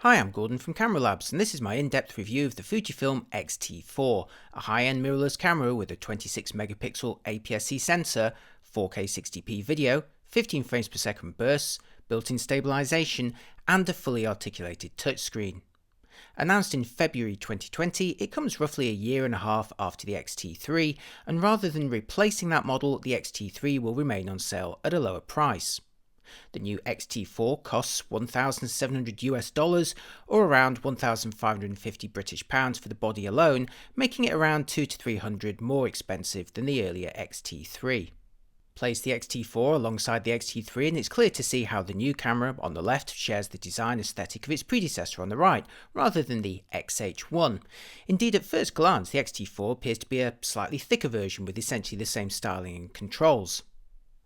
Hi, I'm Gordon from Camera Labs, and this is my in-depth review of the Fujifilm X-T4, a high-end mirrorless camera with a 26 megapixel APS-C sensor, 4K 60p video, 15 frames per second bursts, built-in stabilization, and a fully articulated touchscreen. Announced in February 2020, it comes roughly a year and a half after the X-T3, and rather than replacing that model, the X-T3 will remain on sale at a lower price. The new X-T4 costs $1,700 or around 1,550 British pounds for the body alone, making it around 200 to 300 more expensive than the earlier X-T3. Place the X-T4 alongside the X-T3 and it's clear to see how the new camera on the left shares the design aesthetic of its predecessor on the right, rather than the XH1. Indeed, at first glance, the X-T4 appears to be a slightly thicker version with essentially the same styling and controls.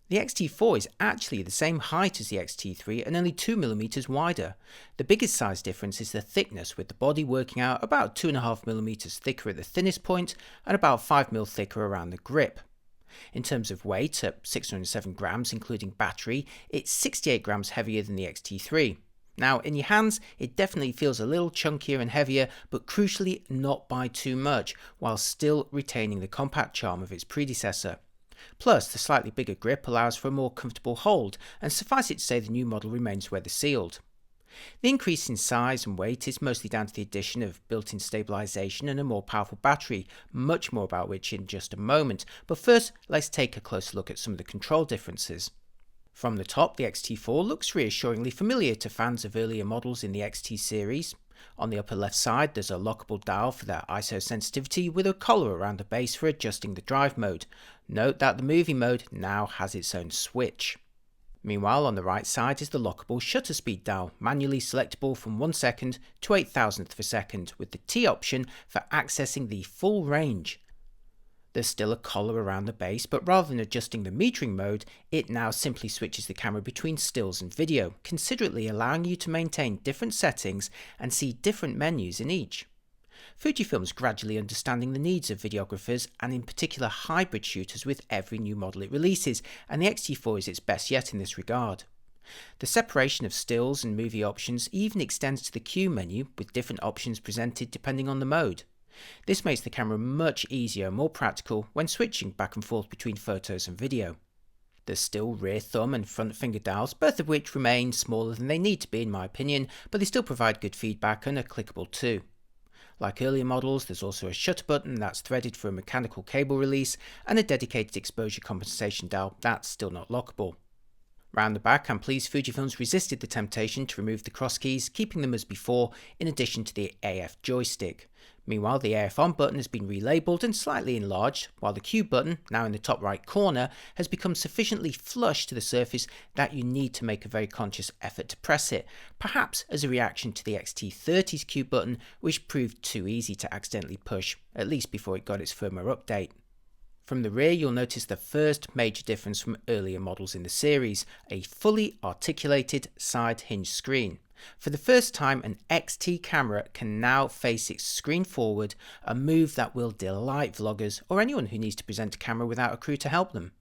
The X-T4 is actually the same height as the X-T3 and only 2mm wider. The biggest size difference is the thickness, with the body working out about 2.5mm thicker at the thinnest point and about 5mm thicker around the grip. In terms of weight, at 607 grams including battery, it's 68 grams heavier than the X-T3. Now, in your hands, it definitely feels a little chunkier and heavier, but crucially not by too much, while still retaining the compact charm of its predecessor. Plus, the slightly bigger grip allows for a more comfortable hold, and suffice it to say the new model remains weather sealed. The increase in size and weight is mostly down to the addition of built-in stabilization and a more powerful battery, much more about which in just a moment, but first let's take a closer look at some of the control differences. From the top, the X-T4 looks reassuringly familiar to fans of earlier models in the XT series. On the upper left side, there's a lockable dial for their ISO sensitivity with a collar around the base for adjusting the drive mode. Note that the movie mode now has its own switch. Meanwhile, on the right side is the lockable shutter speed dial, manually selectable from 1 second to 8,000th of a second, with the T option for accessing the full range. There's still a collar around the base, but rather than adjusting the metering mode, it now simply switches the camera between stills and video, considerately allowing you to maintain different settings and see different menus in each. Fujifilm's gradually understanding the needs of videographers and in particular hybrid shooters with every new model it releases, and the X-T4 is its best yet in this regard. The separation of stills and movie options even extends to the Q menu, with different options presented depending on the mode. This makes the camera much easier and more practical when switching back and forth between photos and video. There's still rear thumb and front finger dials, both of which remain smaller than they need to be in my opinion, but they still provide good feedback and are clickable too. Like earlier models, there's also a shutter button that's threaded for a mechanical cable release and a dedicated exposure compensation dial that's still not lockable. Round the back, I'm pleased Fujifilm's resisted the temptation to remove the cross keys, keeping them as before, in addition to the AF joystick. Meanwhile, the AF on button has been relabeled and slightly enlarged, while the Q button, now in the top right corner, has become sufficiently flush to the surface that you need to make a very conscious effort to press it, perhaps as a reaction to the X-T30's Q button, which proved too easy to accidentally push, at least before it got its firmware update. From the rear, you'll notice the first major difference from earlier models in the series, a fully articulated side hinge screen. For the first time, an XT camera can now face its screen forward, a move that will delight vloggers or anyone who needs to present a camera without a crew to help them.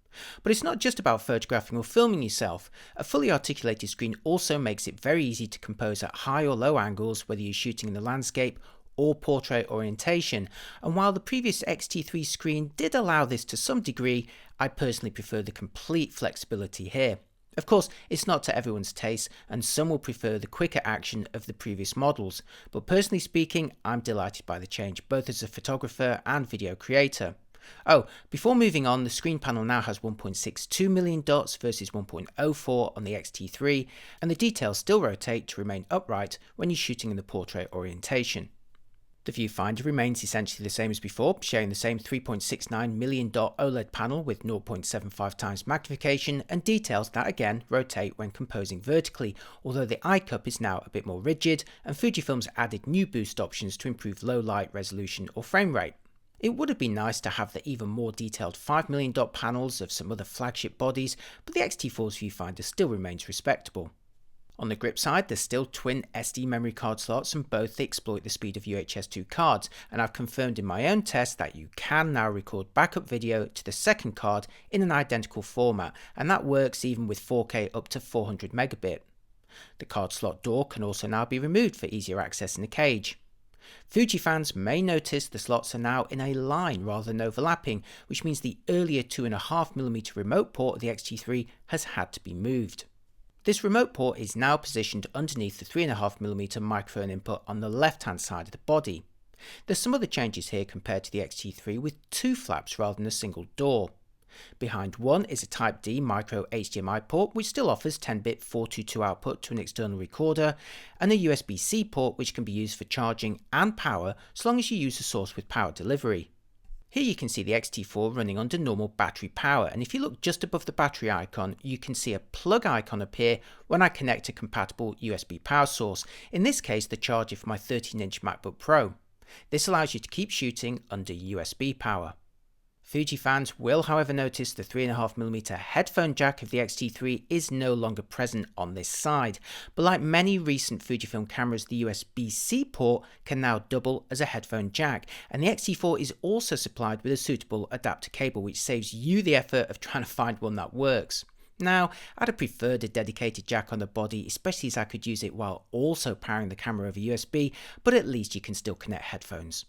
But it's not just about photographing or filming yourself. A fully articulated screen also makes it very easy to compose at high or low angles, whether you're shooting in the landscape or portrait orientation, and while the previous X-T3 screen did allow this to some degree, I personally prefer the complete flexibility here. Of course, it's not to everyone's taste, and some will prefer the quicker action of the previous models, but personally speaking, I'm delighted by the change, both as a photographer and video creator. Oh, before moving on, the screen panel now has 1.62 million dots versus 1.04 on the X-T3, and the details still rotate to remain upright when you're shooting in the portrait orientation. The viewfinder remains essentially the same as before, sharing the same 3.69 million dot OLED panel with 0.75 times magnification and details that again rotate when composing vertically, although the eye cup is now a bit more rigid and Fujifilm's added new boost options to improve low light resolution or frame rate. It would have been nice to have the even more detailed 5 million dot panels of some other flagship bodies, but the X-T4's viewfinder still remains respectable. On the grip side, there's still twin SD memory card slots and both exploit the speed of UHS 2 cards, and I've confirmed in my own test that you can now record backup video to the second card in an identical format, and that works even with 4K up to 400 megabit. The card slot door can also now be removed for easier access in the cage. Fuji fans may notice the slots are now in a line rather than overlapping, which means the earlier 2.5mm remote port of the X-T3 has had to be moved. This remote port is now positioned underneath the 3.5mm microphone input on the left hand side of the body. There's some other changes here compared to the X-T3 with two flaps rather than a single door. Behind one is a Type D micro HDMI port which still offers 10-bit 422 output to an external recorder, and a USB-C port which can be used for charging and power so long as you use a source with power delivery. Here you can see the X-T4 running under normal battery power, and if you look just above the battery icon you can see a plug icon appear when I connect a compatible USB power source, in this case the charger for my 13-inch MacBook Pro. This allows you to keep shooting under USB power. Fuji fans will however notice the 3.5mm headphone jack of the X-T3 is no longer present on this side, but like many recent Fujifilm cameras, the USB-C port can now double as a headphone jack, and the X-T4 is also supplied with a suitable adapter cable which saves you the effort of trying to find one that works. Now, I'd have preferred a dedicated jack on the body, especially as I could use it while also powering the camera over USB, but at least you can still connect headphones.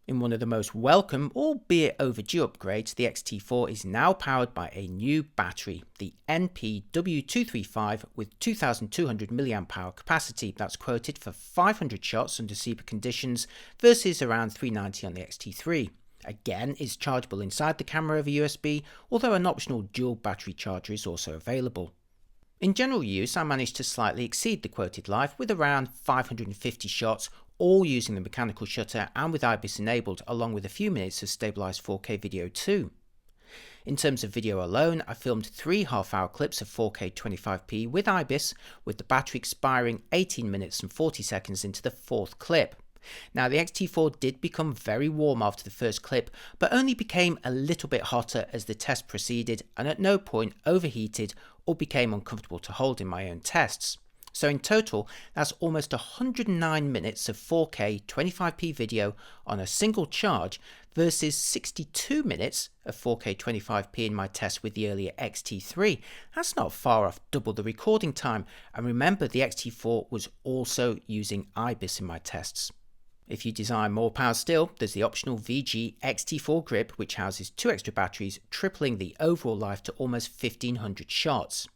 In one of the most welcome, albeit overdue upgrades, the X-T4 is now powered by a new battery, the NPW235 with 2200 mAh capacity that's quoted for 500 shots under SEPA conditions versus around 390 on the X-T3. Again, is chargeable inside the camera over USB, although an optional dual battery charger is also available. In general use, I managed to slightly exceed the quoted life with around 550 shots, all using the mechanical shutter and with IBIS enabled, along with a few minutes of stabilised 4K video too. In terms of video alone, I filmed 3 half-hour clips of 4K 25p with IBIS, with the battery expiring 18 minutes and 40 seconds into the 4th clip. Now the X-T4 did become very warm after the first clip, but only became a little bit hotter as the test proceeded and at no point overheated or became uncomfortable to hold in my own tests. So in total, that's almost 109 minutes of 4K 25p video on a single charge versus 62 minutes of 4K 25p in my test with the earlier X-T3. That's not far off double the recording time, and remember the X-T4 was also using IBIS in my tests. If you desire more power still, there's the optional VG X-T4 grip which houses 2 extra batteries, tripling the overall life to almost 1500 shots.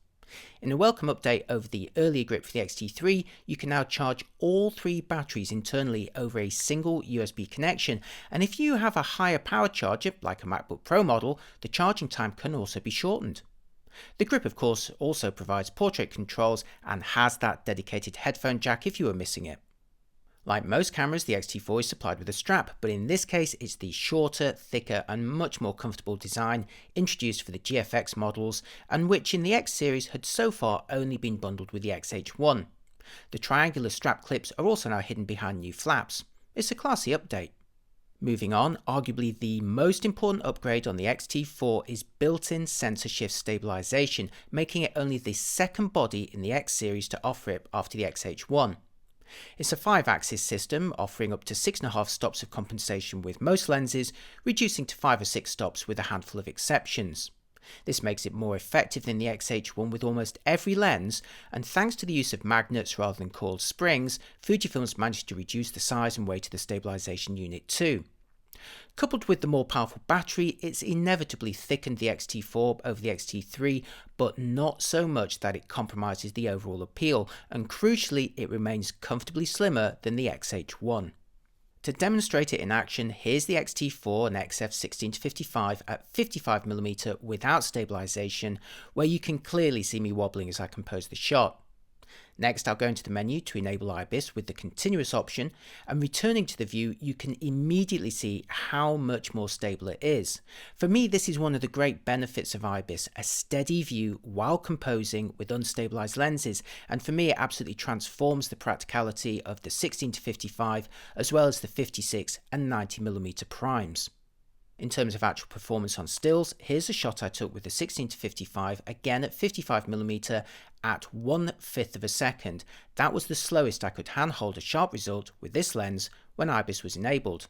In a welcome update over the earlier grip for the X-T3, you can now charge all 3 batteries internally over a single USB connection, and if you have a higher power charger like a MacBook Pro model, the charging time can also be shortened. The grip of course also provides portrait controls and has that dedicated headphone jack if you were missing it. Like most cameras, the X-T4 is supplied with a strap, but in this case it's the shorter, thicker and much more comfortable design introduced for the GFX models, and which in the X series had so far only been bundled with the XH1. The triangular strap clips are also now hidden behind new flaps. It's a classy update. Moving on, arguably the most important upgrade on the X-T4 is built-in sensor shift stabilization, making it only the second body in the X series to offer it after the XH1. It's a 5-axis system offering up to 6.5 stops of compensation with most lenses, reducing to 5 or 6 stops with a handful of exceptions. This makes it more effective than the XH1 with almost every lens, and thanks to the use of magnets rather than coiled springs, Fujifilm's managed to reduce the size and weight of the stabilization unit too. Coupled with the more powerful battery, it's inevitably thickened the X-T4 over the X-T3, but not so much that it compromises the overall appeal, and crucially it remains comfortably slimmer than the XH1. To demonstrate it in action, here's the X-T4 and XF16-55 at 55mm without stabilization, where you can clearly see me wobbling as I compose the shot. Next, I'll go into the menu to enable IBIS with the continuous option, and returning to the view, you can immediately see how much more stable it is. For me, this is one of the great benefits of IBIS, a steady view while composing with unstabilized lenses, and for me it absolutely transforms the practicality of the 16-55 as well as the 56 and 90mm primes. In terms of actual performance on stills, here's a shot I took with the 16-55, again at 55mm at 1/5 of a second. That was the slowest I could handhold a sharp result with this lens when IBIS was enabled.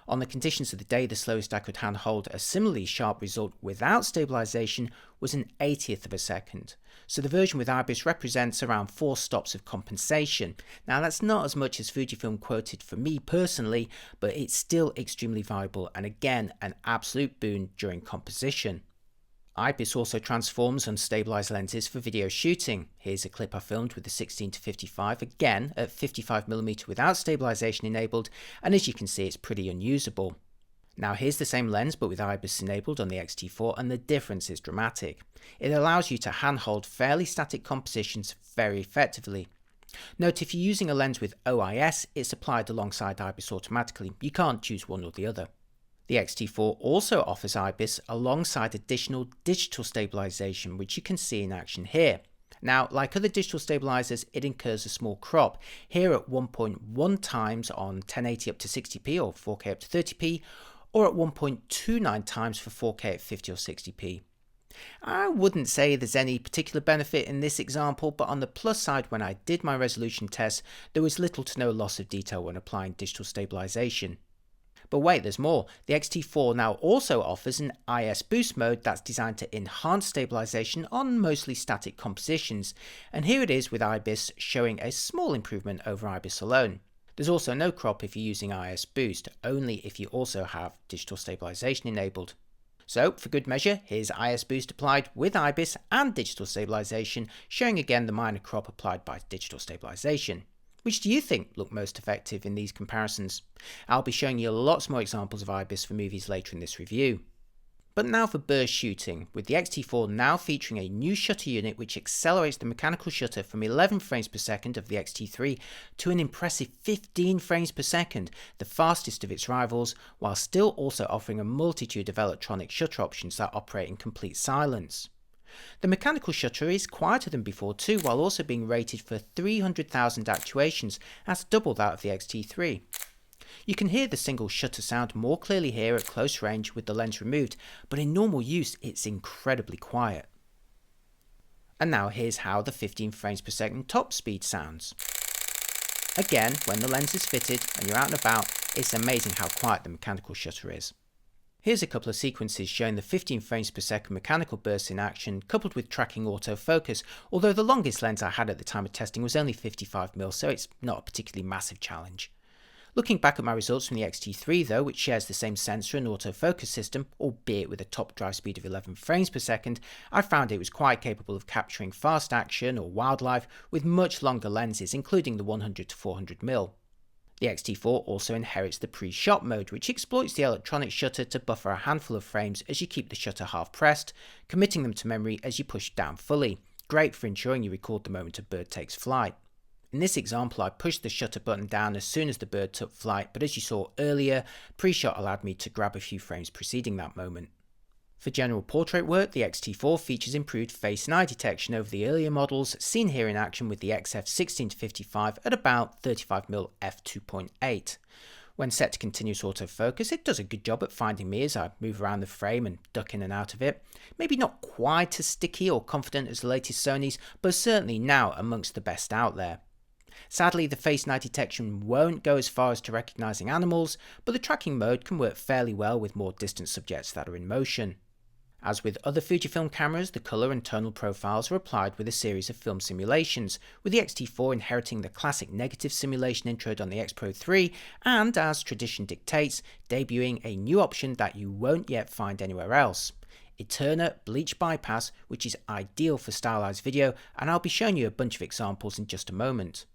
On the conditions of the day, the slowest I could handhold a similarly sharp result without stabilization was an 80th of a second. So the version with IBIS represents around 4 stops of compensation. Now that's not as much as Fujifilm quoted for me personally, but it's still extremely viable and again an absolute boon during composition. IBIS also transforms unstabilized lenses for video shooting. Here's a clip I filmed with the 16-55, again at 55mm without stabilization enabled, and as you can see it's pretty unusable. Now here's the same lens but with IBIS enabled on the X-T4 and the difference is dramatic. It allows you to handhold fairly static compositions very effectively. Note if you're using a lens with OIS, it's applied alongside IBIS automatically, you can't choose one or the other. The X-T4 also offers IBIS alongside additional digital stabilization, which you can see in action here. Now, like other digital stabilizers, it incurs a small crop, here at 1.1 times on 1080 up to 60p or 4K up to 30p, or at 1.29 times for 4K at 50 or 60p. I wouldn't say there's any particular benefit in this example, but on the plus side, when I did my resolution test, there was little to no loss of detail when applying digital stabilization. But wait, there's more. The X-T4 now also offers an IS boost mode that's designed to enhance stabilization on mostly static compositions, and here it is with IBIS showing a small improvement over IBIS alone. There's also no crop if you're using IS boost, only if you also have digital stabilization enabled. So for good measure, here's IS boost applied with IBIS and digital stabilization, showing again the minor crop applied by digital stabilization. Which do you think look most effective in these comparisons? I'll be showing you lots more examples of IBIS for movies later in this review. But now for burst shooting, with the X-T4 now featuring a new shutter unit which accelerates the mechanical shutter from 11 frames per second of the X-T3 to an impressive 15 frames per second, the fastest of its rivals, while still also offering a multitude of electronic shutter options that operate in complete silence. The mechanical shutter is quieter than before too, while also being rated for 300,000 actuations, that's double that of the X-T3. You can hear the single shutter sound more clearly here at close range with the lens removed, but in normal use it's incredibly quiet. And now here's how the 15 frames per second top speed sounds. Again, when the lens is fitted and you're out and about, it's amazing how quiet the mechanical shutter is. Here's a couple of sequences showing the 15 frames per second mechanical bursts in action coupled with tracking autofocus, although the longest lens I had at the time of testing was only 55mm, so it's not a particularly massive challenge. Looking back at my results from the X-T3 though, which shares the same sensor and autofocus system, albeit with a top drive speed of 11 frames per second, I found it was quite capable of capturing fast action or wildlife with much longer lenses, including the 100 to 400mm. The X-T4 also inherits the pre-shot mode, which exploits the electronic shutter to buffer a handful of frames as you keep the shutter half pressed, committing them to memory as you push down fully. Great for ensuring you record the moment a bird takes flight. In this example, I pushed the shutter button down as soon as the bird took flight, but as you saw earlier, pre-shot allowed me to grab a few frames preceding that moment. For general portrait work, the X-T4 features improved face and eye detection over the earlier models, seen here in action with the XF16-55 at about 35mm f2.8. When set to continuous autofocus, it does a good job at finding me as I move around the frame and duck in and out of it. Maybe not quite as sticky or confident as the latest Sony's, but certainly now amongst the best out there. Sadly, the face and eye detection won't go as far as to recognising animals, but the tracking mode can work fairly well with more distant subjects that are in motion. As with other Fujifilm cameras, the colour and tonal profiles are applied with a series of film simulations, with the X-T4 inheriting the classic negative simulation introed on the X Pro 3 and, as tradition dictates, debuting a new option that you won't yet find anywhere else. Eterna Bleach Bypass, which is ideal for stylized video, and I'll be showing you a bunch of examples in just a moment.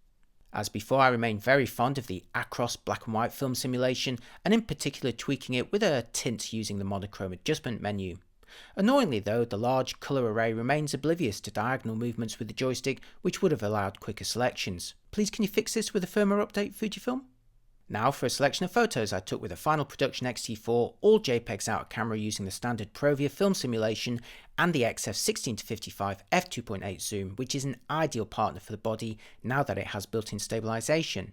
As before, I remain very fond of the Acros black and white film simulation, and in particular tweaking it with a tint using the monochrome adjustment menu. Annoyingly though, the large colour array remains oblivious to diagonal movements with the joystick, which would have allowed quicker selections. Please can you fix this with a firmware update, Fujifilm? Now for a selection of photos I took with a final production X-T4, all JPEGs out of camera using the standard Provia film simulation and the XF16-55 f2.8 zoom, which is an ideal partner for the body now that it has built-in stabilization.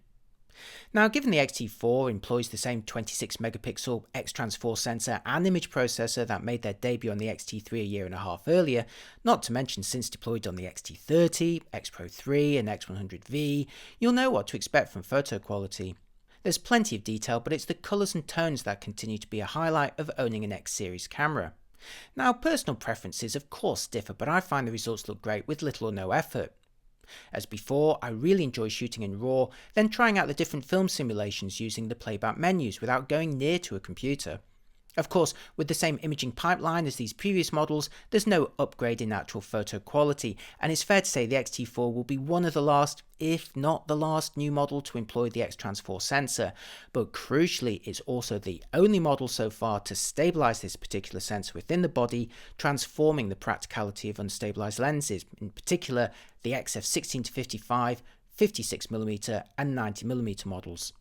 Now, given the X-T4 employs the same 26 megapixel X-Trans4 sensor and image processor that made their debut on the X-T3 a year and a half earlier, not to mention since deployed on the X-T30, X Pro 3 and X100V, you'll know what to expect from photo quality. There's plenty of detail, but it's the colours and tones that continue to be a highlight of owning an X series camera. Now, personal preferences of course differ, but I find the results look great with little or no effort. As before, I really enjoy shooting in RAW, then trying out the different film simulations using the playback menus without going near to a computer. Of course, with the same imaging pipeline as these previous models, there's no upgrade in actual photo quality, and it's fair to say the X-T4 will be one of the last, if not the last, new model to employ the X-Trans4 sensor, but crucially it's also the only model so far to stabilise this particular sensor within the body, transforming the practicality of unstabilised lenses, in particular the XF16-55, 56mm and 90mm models.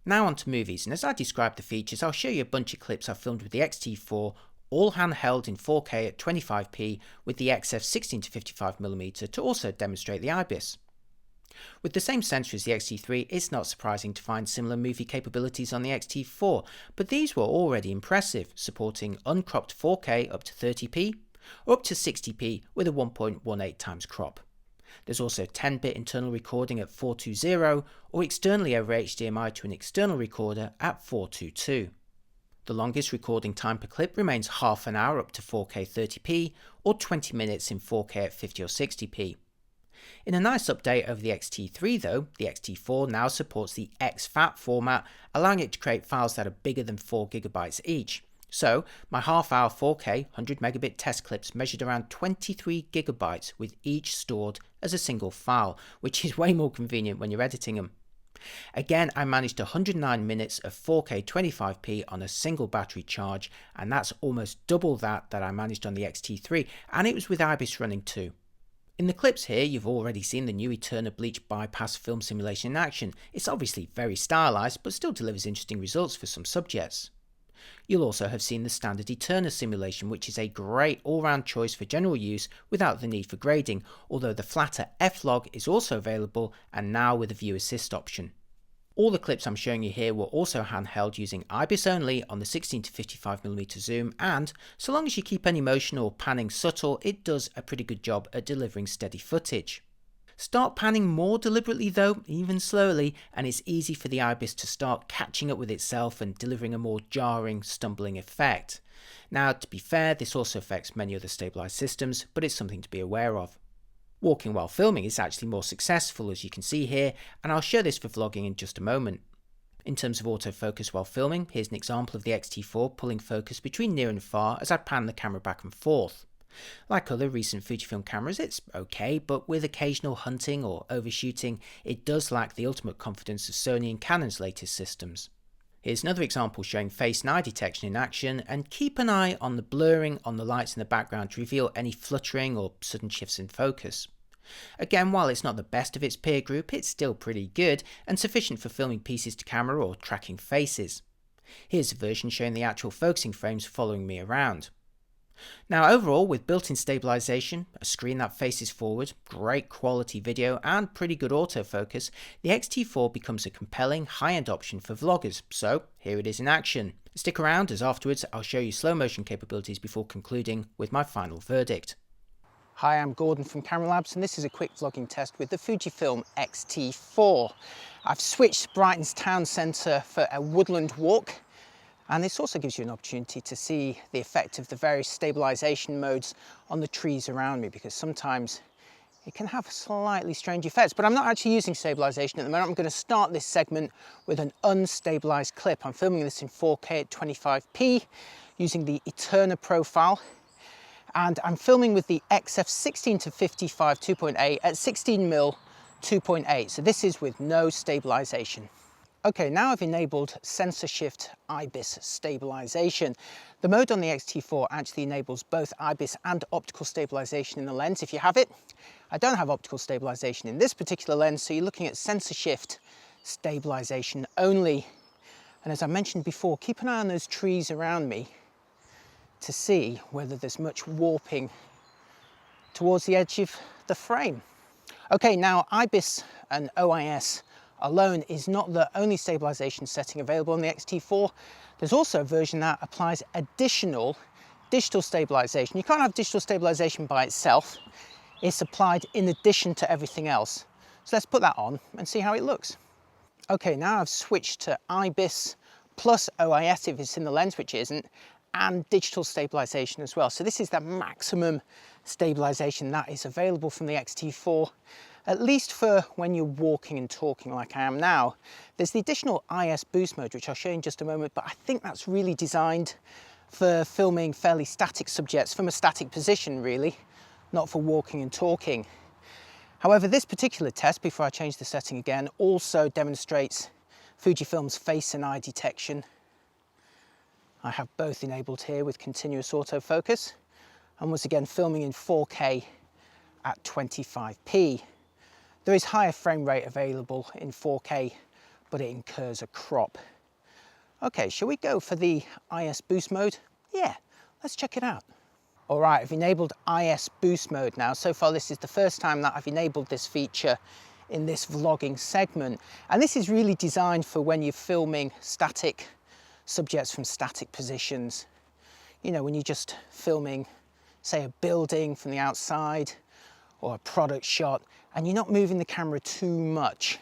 Now on to movies, and as I describe the features, I'll show you a bunch of clips I've filmed with the X-T4, all handheld in 4K at 25p with the XF16-55mm to also demonstrate the IBIS. With the same sensor as the X-T3, it's not surprising to find similar movie capabilities on the X-T4, but these were already impressive, supporting uncropped 4K up to 30p, or up to 60p with a 1.18 times crop. There's also 10-bit internal recording at 420 or externally over HDMI to an external recorder at 422. The longest recording time per clip remains half an hour up to 4K 30p or 20 minutes in 4K at 50 or 60p. In a nice update over the X-T3 though, the X-T4 now supports the exFAT format, allowing it to create files that are bigger than 4GB each. So, my half-hour 4K 100MB test clips measured around 23GB with each stored as a single file, which is way more convenient when you're editing them. Again, I managed 109 minutes of 4K 25p on a single battery charge, and that's almost double that I managed on the X-T3, and it was with IBIS running too. In the clips here, you've already seen the new Eterna bleach bypass film simulation in action. It's obviously very stylised, but still delivers interesting results for some subjects. You'll also have seen the standard Eterna simulation, which is a great all-round choice for general use without the need for grading, although the flatter F-Log is also available and now with a view assist option. All the clips I'm showing you here were also handheld using IBIS only on the 16-55mm zoom, and so long as you keep any motion or panning subtle, it does a pretty good job at delivering steady footage. Start panning more deliberately though, even slowly, and it's easy for the IBIS to start catching up with itself and delivering a more jarring, stumbling effect. Now, to be fair, this also affects many other stabilised systems, but it's something to be aware of. Walking while filming is actually more successful, as you can see here, and I'll show this for vlogging in just a moment. In terms of autofocus while filming, here's an example of the X-T4 pulling focus between near and far as I pan the camera back and forth. Like other recent Fujifilm cameras, it's okay, but with occasional hunting or overshooting, it does lack the ultimate confidence of Sony and Canon's latest systems. Here's another example showing face and eye detection in action, and keep an eye on the blurring on the lights in the background to reveal any fluttering or sudden shifts in focus. Again, while it's not the best of its peer group, it's still pretty good and sufficient for filming pieces to camera or tracking faces. Here's a version showing the actual focusing frames following me around. Now overall, with built-in stabilization, a screen that faces forward, great quality video and pretty good autofocus, the X-T4 becomes a compelling high-end option for vloggers, so here it is in action. Stick around as afterwards I'll show you slow motion capabilities before concluding with my final verdict. Hi, I'm Gordon from Camera Labs, and this is a quick vlogging test with the Fujifilm X-T4. I've switched Brighton's town centre for a woodland walk. And this also gives you an opportunity to see the effect of the various stabilization modes on the trees around me, because sometimes it can have slightly strange effects. But I'm not actually using stabilization at the moment. I'm going to start this segment with an unstabilized clip. I'm filming this in 4K at 25p using the Eterna profile. And I'm filming with the XF16-55 2.8 at 16mm 2.8. So this is with no stabilization. Okay, now I've enabled sensor shift IBIS stabilization. The mode on the X-T4 actually enables both IBIS and optical stabilization in the lens if you have it. I don't have optical stabilization in this particular lens, so you're looking at sensor shift stabilization only. And as I mentioned before, keep an eye on those trees around me to see whether there's much warping towards the edge of the frame. Okay, now IBIS and OIS alone is not the only stabilization setting available on the X-T4. There's also a version that applies additional digital stabilization. You can't have digital stabilization by itself. It's applied in addition to everything else. So let's put that on and see how it looks. Okay, now I've switched to IBIS plus OIS if it's in the lens, which it isn't, and digital stabilization as well. So this is the maximum stabilization that is available from the X-T4, at least for when you're walking and talking like I am now. There's the additional IS boost mode, which I'll show you in just a moment, but I think that's really designed for filming fairly static subjects from a static position, really, not for walking and talking. However, this particular test, before I change the setting again, also demonstrates Fujifilm's face and eye detection. I have both enabled here with continuous autofocus, and once again filming in 4K at 25p. There is higher frame rate available in 4K, but it incurs a crop. Okay, shall we go for the IS boost mode? Yeah, let's check it out. All right, I've enabled IS boost mode now. So far, this is the first time that I've enabled this feature in this vlogging segment. And this is really designed for when you're filming static subjects from static positions. You know, when you're just filming, say, a building from the outside or a product shot, and you're not moving the camera too much.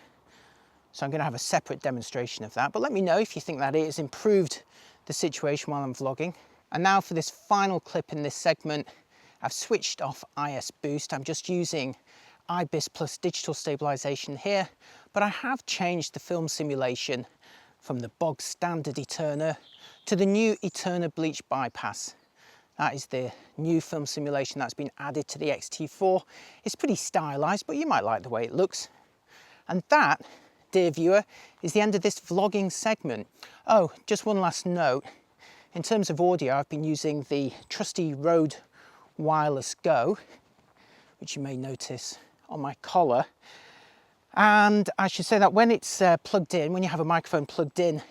So I'm going to have a separate demonstration of that. But let me know if you think that it has improved the situation while I'm vlogging. And now for this final clip in this segment, I've switched off IS boost. I'm just using IBIS plus digital stabilization here, but I have changed the film simulation from the bog standard Eterna to the new Eterna bleach bypass. That is the new film simulation that's been added to the X-T4. It's pretty stylized, but you might like the way it looks. And that, dear viewer, is the end of this vlogging segment. Oh, just one last note. In terms of audio, I've been using the trusty Rode Wireless Go, which you may notice on my collar. And I should say that when it's plugged in, when you have a microphone plugged in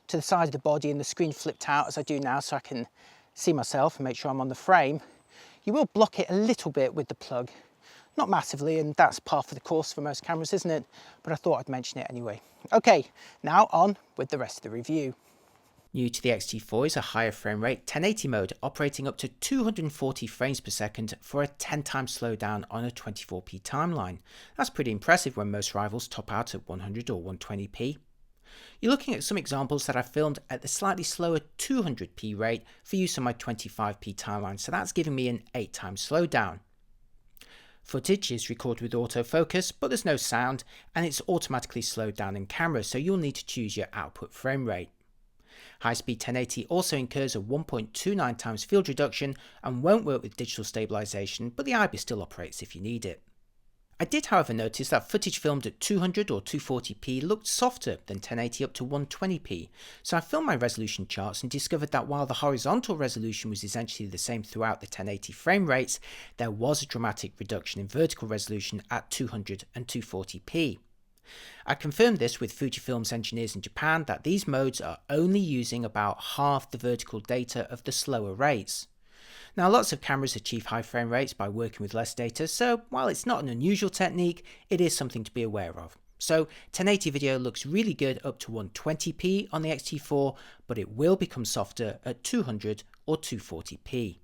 to the side of the body and the screen flipped out, as I do now, so I can see myself and make sure I'm on the frame, you will block it a little bit with the plug. Not massively, and that's par for the course for most cameras, isn't it? But I thought I'd mention it anyway. Okay, now on with the rest of the review. New to the X-T4 is a higher frame rate 1080 mode operating up to 240 frames per second for a 10 times slowdown on a 24p timeline. That's pretty impressive when most rivals top out at 100 or 120p. You're looking at some examples that I filmed at the slightly slower 200p rate for use on my 25p timeline, so that's giving me an 8 times slowdown. Footage is recorded with autofocus, but there's no sound and it's automatically slowed down in camera, so you'll need to choose your output frame rate. High-speed 1080 also incurs a 1.29 times field reduction and won't work with digital stabilization, but the IBIS still operates if you need it. I did, however, notice that footage filmed at 200 or 240p looked softer than 1080 up to 120p, so I filmed my resolution charts and discovered that while the horizontal resolution was essentially the same throughout the 1080 frame rates, there was a dramatic reduction in vertical resolution at 200 and 240p. I confirmed this with Fujifilm's engineers in Japan that these modes are only using about half the vertical data of the slower rates. Now, lots of cameras achieve high frame rates by working with less data, so while it's not an unusual technique, it is something to be aware of. So 1080 video looks really good up to 120p on the X-T4, but it will become softer at 200 or 240p.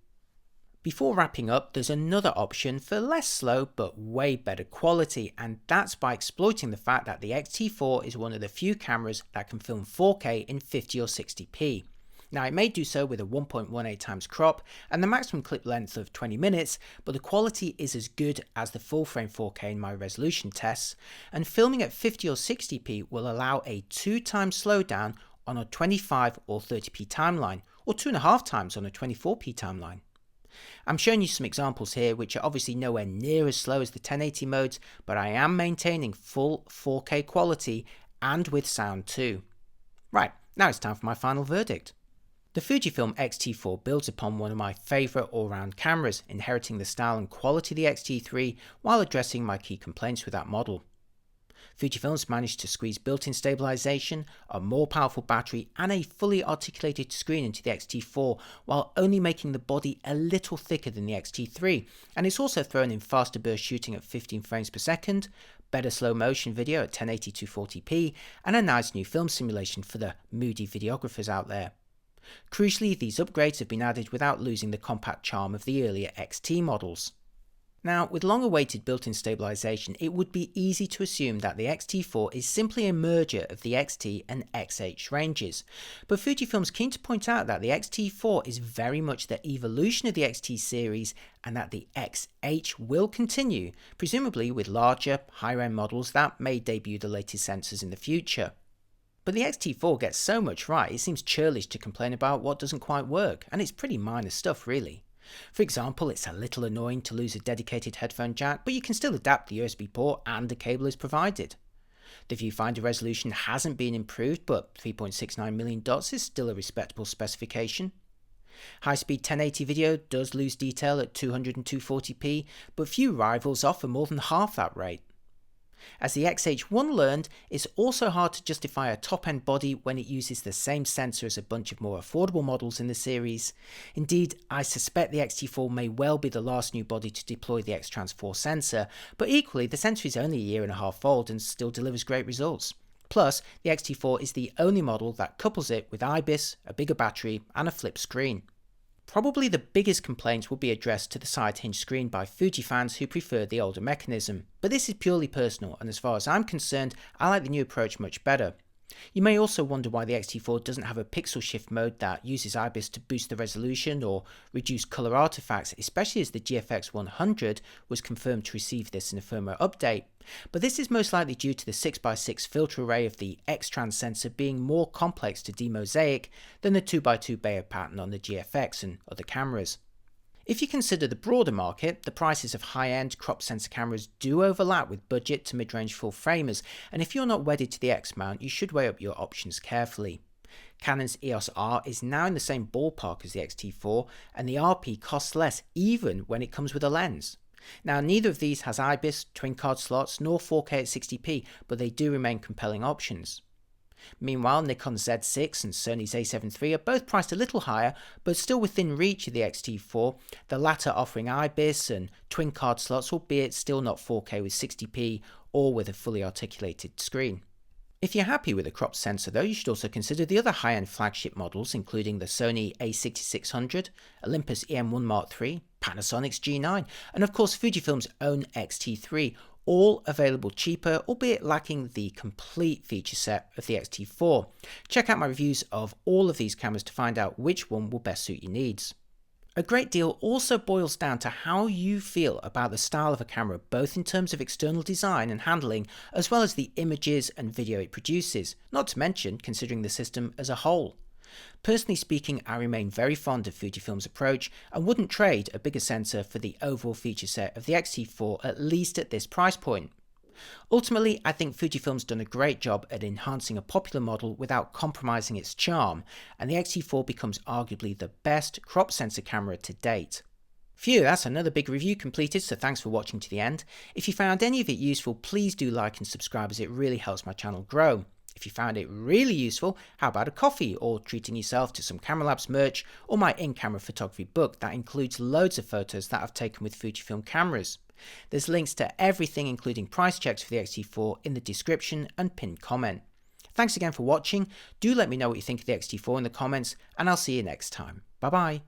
Before wrapping up, there's another option for less slow but way better quality, and that's by exploiting the fact that the X-T4 is one of the few cameras that can film 4K in 50 or 60p. Now, it may do so with a 1.18 times crop and the maximum clip length of 20 minutes, but the quality is as good as the full frame 4K in my resolution tests, and filming at 50 or 60p will allow a 2 times slowdown on a 25 or 30p timeline, or 2.5 times on a 24p timeline. I'm showing you some examples here which are obviously nowhere near as slow as the 1080 modes, but I am maintaining full 4K quality and with sound too. Right, now it's time for my final verdict. The Fujifilm X-T4 builds upon one of my favourite all-round cameras, inheriting the style and quality of the X-T3 while addressing my key complaints with that model. Fujifilm's managed to squeeze built-in stabilization, a more powerful battery and a fully articulated screen into the X-T4 while only making the body a little thicker than the X-T3, and it's also thrown in faster burst shooting at 15 frames per second, better slow motion video at 1080 240p, and a nice new film simulation for the moody videographers out there. Crucially, these upgrades have been added without losing the compact charm of the earlier XT models. Now, with long-awaited built-in stabilization, it would be easy to assume that the X-T4 is simply a merger of the X-T and X-H ranges. But Fujifilm's keen to point out that the X-T4 is very much the evolution of the X-T series and that the X-H will continue, presumably with larger, higher-end models that may debut the latest sensors in the future. But the X-T4 gets so much right, it seems churlish to complain about what doesn't quite work, and it's pretty minor stuff really. For example, it's a little annoying to lose a dedicated headphone jack, but you can still adapt the USB port and a cable is provided. The viewfinder resolution hasn't been improved, but 3.69 million dots is still a respectable specification. High-speed 1080 video does lose detail at 200 and 240p, but few rivals offer more than half that rate. As the X-H1 learned, it's also hard to justify a top-end body when it uses the same sensor as a bunch of more affordable models in the series. Indeed, I suspect the X-T4 may well be the last new body to deploy the X-Trans4 sensor, but equally the sensor is only a year and a half old and still delivers great results. Plus, the X-T4 is the only model that couples it with IBIS, a bigger battery, and a flip screen. Probably the biggest complaints will be addressed to the side hinge screen by Fuji fans who prefer the older mechanism, but this is purely personal, and as far as I'm concerned, I like the new approach much better. You may also wonder why the X-T4 doesn't have a pixel shift mode that uses IBIS to boost the resolution or reduce colour artifacts, especially as the GFX 100 was confirmed to receive this in a firmware update. But this is most likely due to the 6x6 filter array of the X-Trans sensor being more complex to demosaic than the 2x2 Bayer pattern on the GFX and other cameras. If you consider the broader market, the prices of high-end crop sensor cameras do overlap with budget to mid-range full-framers, and if you're not wedded to the X-mount, you should weigh up your options carefully. Canon's EOS R is now in the same ballpark as the X-T4, and the RP costs less even when it comes with a lens. Now, neither of these has IBIS, twin card slots, nor 4K at 60p, but they do remain compelling options. Meanwhile, Nikon's Z6 and Sony's A7 III are both priced a little higher, but still within reach of the X-T4, the latter offering IBIS and twin card slots, albeit still not 4K with 60p or with a fully articulated screen. If you're happy with the cropped sensor though, you should also consider the other high-end flagship models, including the Sony a6600, Olympus EM1 Mark III, Panasonic's G9, and of course Fujifilm's own X-T3, all available cheaper, albeit lacking the complete feature set of the X-T4. Check out my reviews of all of these cameras to find out which one will best suit your needs. A great deal also boils down to how you feel about the style of a camera, both in terms of external design and handling, as well as the images and video it produces, not to mention considering the system as a whole. Personally speaking, I remain very fond of Fujifilm's approach and wouldn't trade a bigger sensor for the overall feature set of the X-T4, at least at this price point. Ultimately, I think Fujifilm's done a great job at enhancing a popular model without compromising its charm, and the X-T4 becomes arguably the best crop sensor camera to date. Phew, that's another big review completed, so thanks for watching to the end. If you found any of it useful, please do like and subscribe as it really helps my channel grow. If you found it really useful, how about a coffee or treating yourself to some Camera Labs merch or my in-camera photography book that includes loads of photos that I've taken with Fujifilm cameras. There's links to everything including price checks for the X-T4 in the description and pinned comment. Thanks again for watching, do let me know what you think of the X-T4 in the comments, and I'll see you next time. Bye bye.